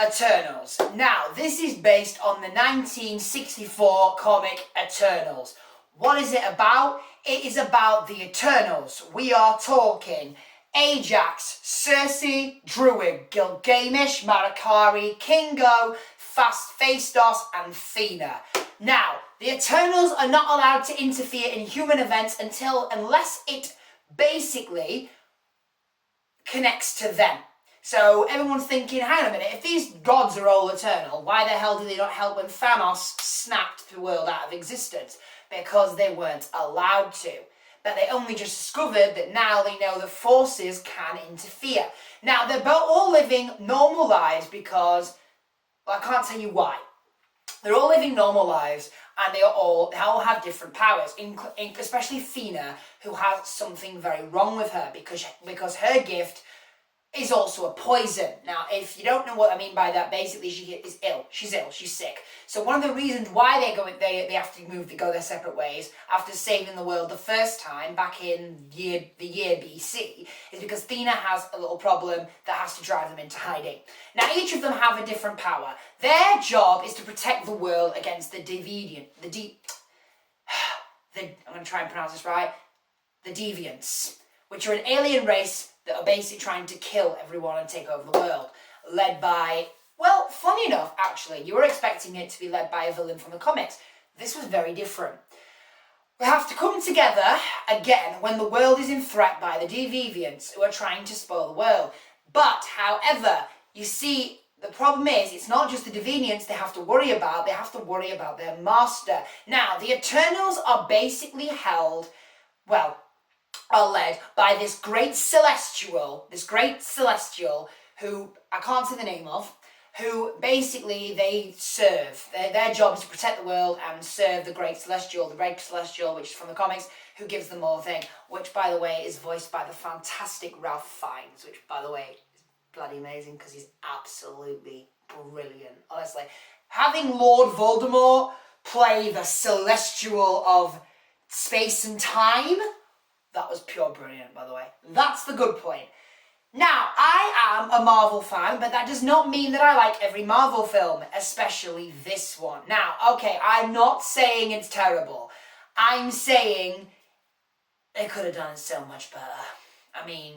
Eternals. Now, this is based on the 1964 comic Eternals. What is it about? It is about the Eternals. We are talking Ajax, Circe, Druid, Gilgamesh, Marakari, Kingo, Phastos, and Thena. Now, the Eternals are not allowed to interfere in human events unless it basically connects to them. So everyone's thinking, hang on a minute, if these gods are all eternal, why the hell did they not help when Thanos snapped the world out of existence? Because they weren't allowed to. But they only just discovered that now they know that forces can interfere. Now, they're both all living normal lives because, well, I can't tell you why. They're all living normal lives and they all have different powers, especially Thena, who has something very wrong with her because her gift is also a poison. Now, if you don't know what I mean by that, basically she is ill. She's ill. She's sick. So one of the reasons why they have to go their separate ways after saving the world the first time back in the year BC is because Thena has a little problem that has to drive them into hiding. Now, each of them have a different power. Their job is to protect the world against the Deviant. I'm going to try and pronounce this right. The Deviants, which are an alien race that are basically trying to kill everyone and take over the world. Led by, well, funny enough, actually, you were expecting it to be led by a villain from the comics. This was very different. We have to come together again when the world is in threat by the Deviants who are trying to spoil the world. But, however, you see, the problem is, it's not just the Deviants they have to worry about their master. Now, the Eternals are basically are led by this great celestial who I can't say the name of, who basically they serve. Their job is to protect the world and serve the great celestial, which is from the comics, who gives them more thing, which by the way is voiced by the fantastic Ralph Fiennes, which by the way is bloody amazing because he's absolutely brilliant. Honestly, having Lord Voldemort play the celestial of space and time, that was pure brilliant, by the way. That's the good point. Now, I am a Marvel fan, but that does not mean that I like every Marvel film, especially this one. Now, okay, I'm not saying it's terrible. I'm saying they could have done so much better. I mean,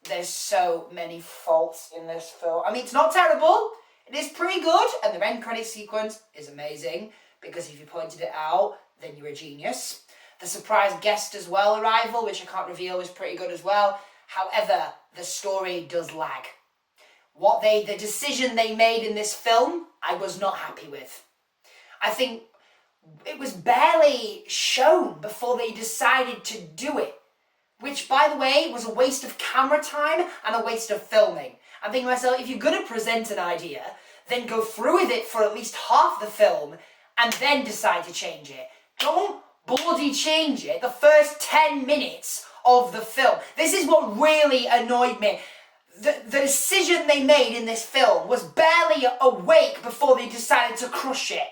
there's so many faults in this film. I mean, it's not terrible. It is pretty good, and the end credit sequence is amazing, because if you pointed it out, then you're a genius. The surprise guest as well arrival, which I can't reveal, is pretty good as well. However, the story does lag. The decision they made in this film, I was not happy with. I think it was barely shown before they decided to do it. Which, by the way, was a waste of camera time and a waste of filming. I'm thinking to myself, if you're going to present an idea, then go through with it for at least half the film and then decide to change it. Don't bloody change it the first 10 minutes of the film. This is what really annoyed me. The decision they made in this film was barely awake before they decided to crush it,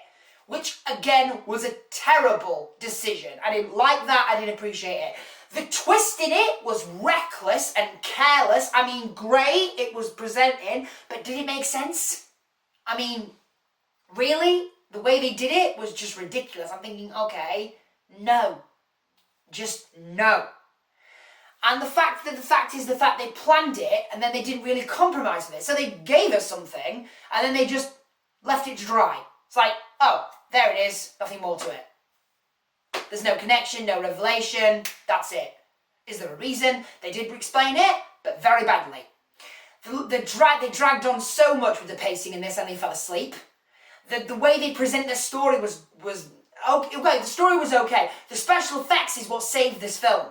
which again was a terrible decision. I didn't like that, I didn't appreciate it. The twist in it was reckless and careless. I mean, great, it was presenting, but did it make sense? I mean, really? The way they did it was just ridiculous. I'm thinking, okay, no. Just no. And the fact is they planned it and then they didn't really compromise with it. So they gave us something and then they just left it to dry. It's like, oh, there it is, nothing more to it. There's no connection, no revelation, that's it. Is there a reason? They did explain it, but very badly. They dragged on so much with the pacing in this and they fell asleep. The way they present the story was okay, the story was okay. The special effects is what saved this film.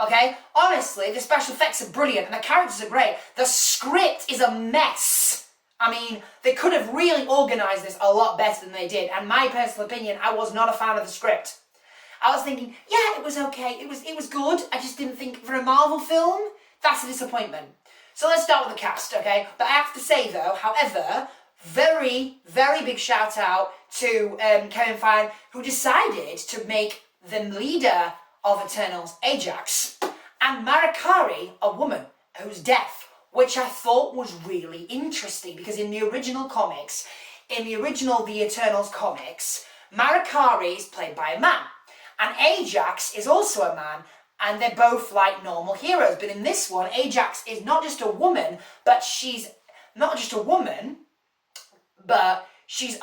Okay? Honestly, the special effects are brilliant and the characters are great. The script is a mess. I mean, they could have really organised this a lot better than they did. And my personal opinion, I was not a fan of the script. I was thinking, yeah, it was okay. It was good. I just didn't think for a Marvel film, that's a disappointment. So let's start with the cast, okay? But I have to say though, however, very, very big shout out to Kevin Feige, who decided to make the leader of Eternals Ajax, and Marakari, a woman who's deaf. which I thought was really interesting, because in the original comics, in the original The Eternals comics, Marakari is played by a man, and Ajax is also a man, and they're both like normal heroes. But in this one, Ajax is not just a woman, but she's a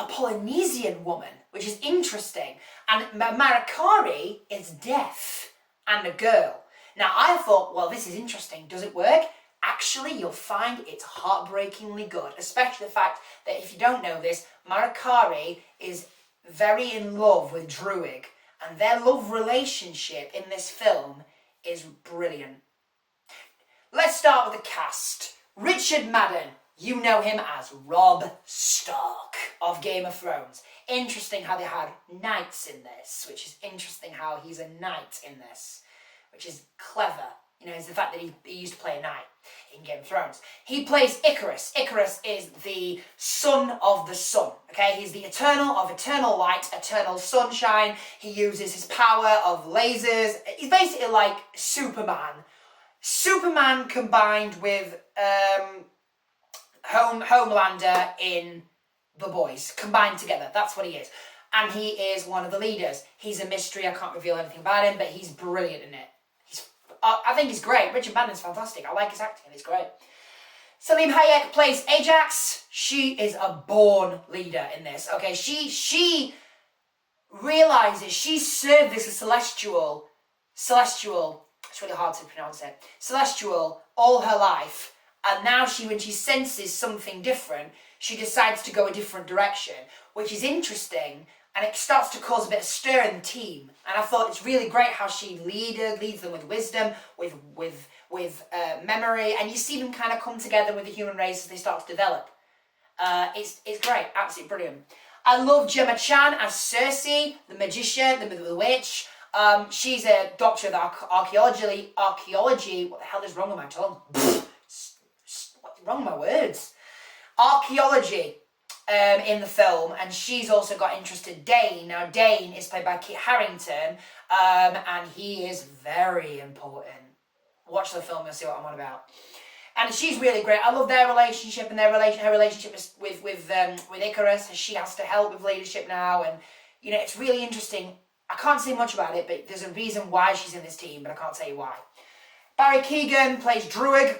Polynesian woman, which is interesting. And Marakari is deaf and a girl. Now I thought, well, this is interesting. Does it work? Actually, you'll find it's heartbreakingly good, especially the fact that, if you don't know this, Marakari is very in love with Druig, and their love relationship in this film is brilliant. Let's start with the cast. Richard Madden, you know him as Robb Stark of Game of Thrones. Interesting how they had knights in this, which is interesting how he's a knight in this, which is clever. You know, is the fact that he used to play a knight in Game of Thrones. He plays Icarus. Icarus is the son of the sun, okay? He's the eternal of eternal light, eternal sunshine. He uses his power of lasers. He's basically like Superman. Superman combined with Homelander in The Boys. Combined together. That's what he is. And he is one of the leaders. He's a mystery. I can't reveal anything about him, but he's brilliant in it. I think he's great. Richard Madden's fantastic. I like his acting, it's great. Salim Hayek plays Ajax. She is a born leader in this. Okay, she realizes she served this celestial, it's really hard to pronounce it, celestial all her life. And now when she senses something different, she decides to go a different direction, which is interesting. And it starts to cause a bit of stir in the team. And I thought it's really great how she leads them with wisdom, with memory, and you see them kind of come together with the human race as they start to develop. It's great, absolutely brilliant. I love Gemma Chan as Cersei, the magician, the witch. She's a doctor of archaeology. What the hell is wrong with my tongue? What's wrong with my words? Archaeology. In the film, and she's also got interested Dane. Now Dane is played by Kit Harington, and he is very important. Watch the film, you'll see what I'm on about. And she's really great. I love their relationship, and her relationship with Icarus. She has to help with leadership now, and you know, it's really interesting. I can't say much about it, but there's a reason why she's in this team, but I can't tell you why. Barry Keoghan plays Druig.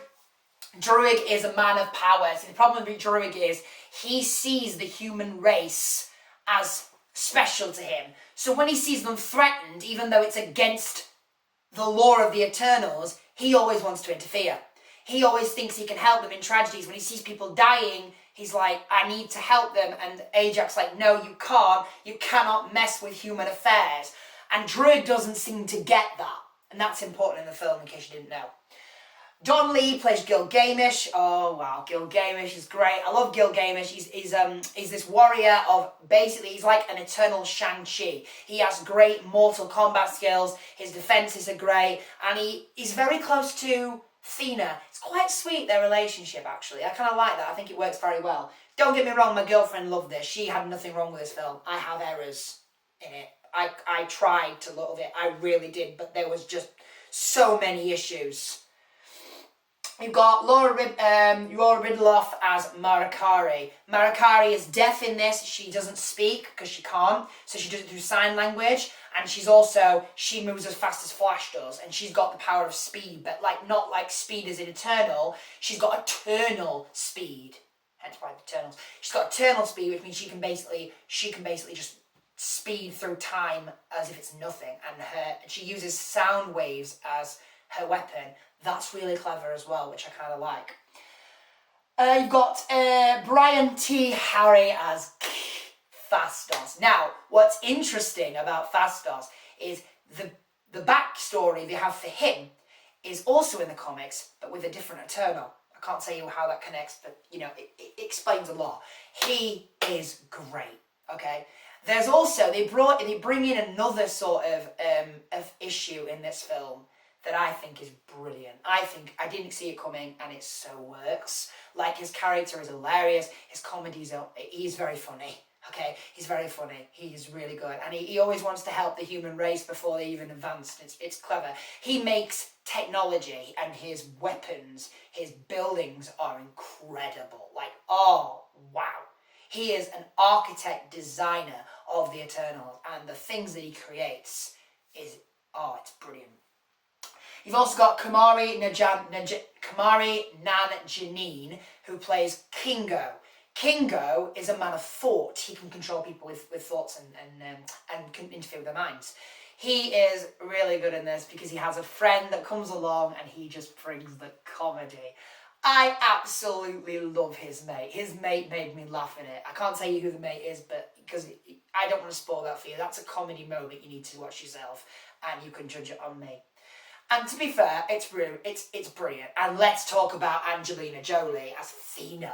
Druig is a man of power. See, the problem with Druig is he sees the human race as special to him. So when he sees them threatened, even though it's against the law of the Eternals, he always wants to interfere. He always thinks he can help them in tragedies. When he sees people dying, he's like, I need to help them. And Ajax like, no, you can't. You cannot mess with human affairs. And Druig doesn't seem to get that. And that's important in the film, in case you didn't know. Don Lee plays Gilgamesh. Oh wow, Gilgamesh is great. I love Gilgamesh. He's this warrior of, basically he's like an eternal Shang-Chi. He has great mortal combat skills. His defenses are great, and he's very close to Thena. It's quite sweet, their relationship, actually. I kind of like that. I think it works very well. Don't get me wrong, my girlfriend loved this. She had nothing wrong with this film. I have errors in it. I tried to love it. I really did, but there was just so many issues. You've got Laura Ridloff as Marakari. Marakari is deaf in this. She doesn't speak because she can't, so she does it through sign language. And she moves as fast as Flash does, and she's got the power of speed, but not like speed as in Eternal. She's got eternal speed. Hence why the Eternals. She's got eternal speed, which means she can basically just speed through time as if it's nothing. And she uses sound waves as her weapon. That's really clever as well, which I kind of like. You've got Brian T. Harry as Phastos. Now, what's interesting about Phastos is the backstory they have for him is also in the comics, but with a different Eternal. I can't tell you how that connects, but you know, it explains a lot. He is great, okay? There's also, they bring in another sort of issue in this film that I think is brilliant. I didn't see it coming, and it so works. Like, his character is hilarious. His comedies he's very funny. Okay, he's very funny. He's really good. And he always wants to help the human race before they even advance. It's clever. He makes technology, and his weapons, his buildings are incredible. Like, oh, wow. He is an architect, designer of the Eternals, and the things that he creates is, oh, it's brilliant. You've also got Kamari Nanjianine, who plays Kingo. Kingo is a man of thought. He can control people with thoughts and can interfere with their minds. He is really good in this because he has a friend that comes along and he just brings the comedy. I absolutely love his mate. His mate made me laugh in it. I can't tell you who the mate is, but because I don't want to spoil that for you. That's a comedy moment you need to watch yourself, and you can judge it on me. And to be fair, it's brilliant. And let's talk about Angelina Jolie as Athena.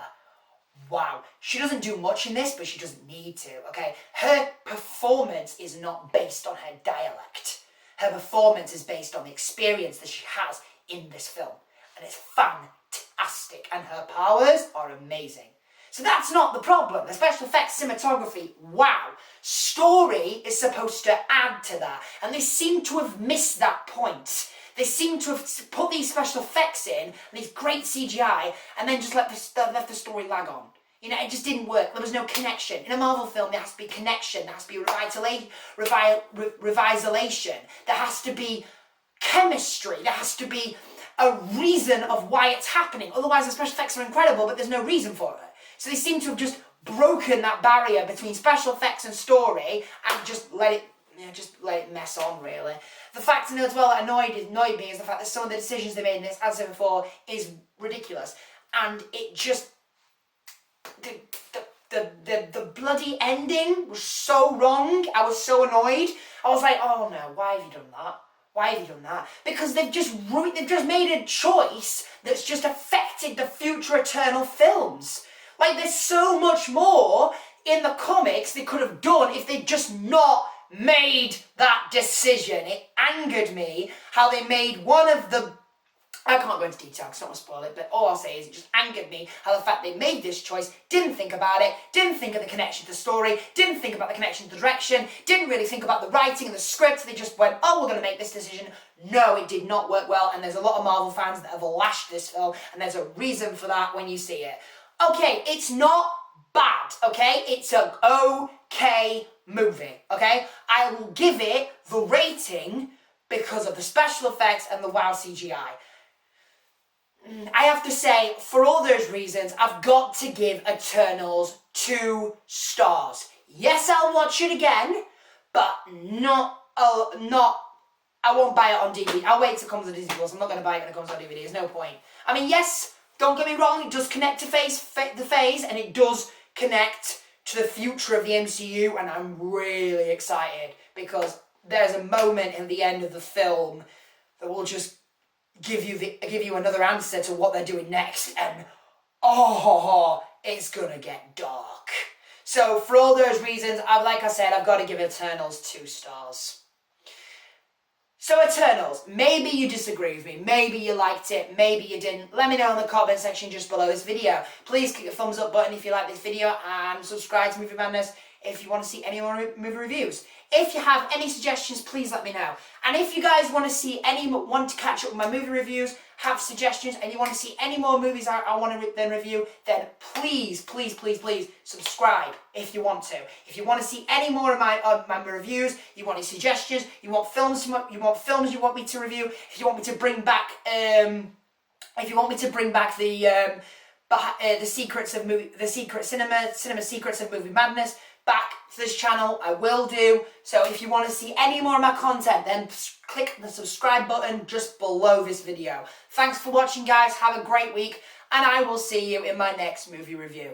Wow, she doesn't do much in this, but she doesn't need to, okay? Her performance is not based on her dialect. Her performance is based on the experience that she has in this film. And it's fantastic, and her powers are amazing. So that's not the problem. The special effects, cinematography, wow. Story is supposed to add to that, and they seem to have missed that point. They seem to have put these special effects in, and these great CGI, and then just left the story lag on. You know, it just didn't work. There was no connection. In a Marvel film, there has to be connection. There has to be revitalization. There has to be chemistry. There has to be a reason of why it's happening. Otherwise, the special effects are incredible, but there's no reason for it. So they seem to have just broken that barrier between special effects and story and just let it mess on, really. The fact, as well, that annoyed me is the fact that some of the decisions they made in this, as I said before, is ridiculous. And it just... The bloody ending was so wrong. I was so annoyed. I was like, oh no, why have you done that? Why have you done that? Because they've just made a choice that's just affected the future Eternal films. Like, there's so much more in the comics they could have done if they'd just not made that decision. It angered me how they made one of the... I can't go into detail because I don't want to spoil it, but all I'll say is it just angered me how the fact they made this choice, didn't think about it, didn't think of the connection to the story, didn't think about the connection to the direction, didn't really think about the writing and the script. They just went, oh, we're going to make this decision. No, it did not work well, and there's a lot of Marvel fans that have lashed this film, and there's a reason for that when you see it. Okay, it's not bad, okay? It's an okay movie, okay? I will give it the rating because of the special effects and the wow CGI. I have to say, for all those reasons, I've got to give Eternals 2 stars. Yes, I'll watch it again, but I won't buy it on DVD. I'll wait till it comes on Disney Plus. I'm not going to buy it when it comes on DVD. There's no point. I mean, yes, don't get me wrong, it does connect to the phase, and it does connect to the future of the MCU, and I'm really excited because there's a moment in the end of the film that will just give you another answer to what they're doing next, and oh, it's gonna get dark. So for all those reasons, like I said, I've got to give Eternals 2 stars. So Eternals, maybe you disagree with me, maybe you liked it, maybe you didn't. Let me know in the comment section just below this video. Please click the thumbs up button if you like this video, and subscribe to Movie Madness if you want to see any more movie reviews. If you have any suggestions, please let me know. And if you guys want to catch up with my movie reviews, have suggestions, and you want to see any more movies I want to then review, then please subscribe if you want to. If you want to see any more of my reviews, you want any suggestions, you want films you want me to review, if you want me to bring back the secrets of movie, the secret cinema secrets of Movie Madness back to this channel, I will do. So if you want to see any more of my content, then click the subscribe button just below this video. Thanks for watching, guys. Have a great week, and I will see you in my next movie review.